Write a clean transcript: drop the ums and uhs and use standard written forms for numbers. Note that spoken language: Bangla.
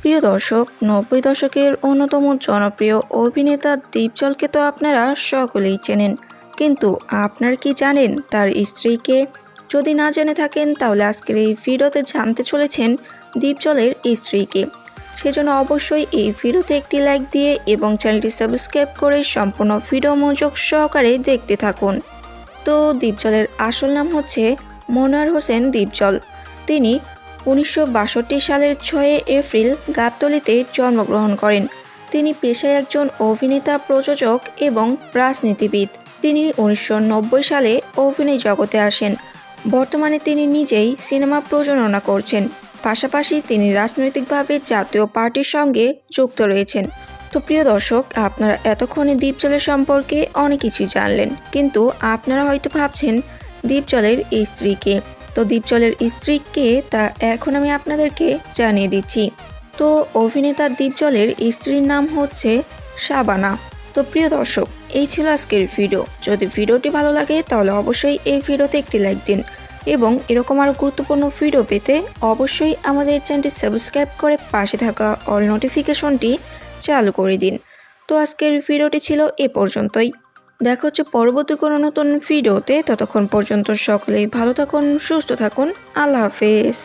প্রিয় দর্শক, ৯০ দশকের অন্যতম জনপ্রিয় অভিনেতা দীপজলকে তো আপনারা সকলেই চেনেন, কিন্তু আপনারা কি জানেন তার স্ত্রীকে? যদি না জেনে থাকেন তাহলে আজকের এই ভিডিওতে জানতে চলেছেন দীপজলের স্ত্রীকে। সেজন্য অবশ্যই এই ভিডিওতে একটি লাইক দিয়ে এবং চ্যানেলটি সাবস্ক্রাইব করে সম্পূর্ণ ভিডিও মনোযোগ সহকারে দেখতে থাকুন। তো দীপজলের আসল নাম হচ্ছে মনোয়ার হোসেন দীপজল। তিনি 1962 সালের 6 এপ্রিল গাবতলীতে জন্মগ্রহণ করেন। তিনি পেশায় একজন অভিনেতা, প্রযোজক এবং রাজনীতিবিদ। তিনি 1990 সালে অভিনয় জগতে আসেন। বর্তমানে তিনি নিজেই সিনেমা প্রযোজনা করছেন, পাশাপাশি তিনি রাজনৈতিকভাবে জাতীয় পার্টির সঙ্গে যুক্ত রয়েছেন। তো প্রিয় দর্শক, আপনারা এতক্ষণে দীপজলের সম্পর্কে অনেক কিছুই জানলেন, কিন্তু আপনারা হয়তো ভাবছেন দীপজলের স্ত্রীকে। তো দীপজলের স্ত্রী কে তা এখন আমি আপনাদেরকে জানিয়ে দিচ্ছি। তো অভিনেতা দীপজলের স্ত্রীর নাম হচ্ছে শাবানা। তো প্রিয় দর্শক, এই ছিল আজকের ভিডিও। যদি ভিডিওটি ভালো লাগে তাহলে অবশ্যই এই ভিডিওতে একটি লাইক দিন এবং এরকম আরও গুরুত্বপূর্ণ ভিডিও পেতে অবশ্যই আমাদের চ্যানেলটি সাবস্ক্রাইব করে পাশে থাকা অল নোটিফিকেশনটি চালু করে দিন। তো আজকের ভিডিওটি ছিল এ পর্যন্তই। দেখা হচ্ছে পরবর্তী কোনো নতুন ভিডিওতে। ততক্ষণ পর্যন্ত সকলেই ভালো থাকুন, সুস্থ থাকুন। আল্লাহ হাফেজ।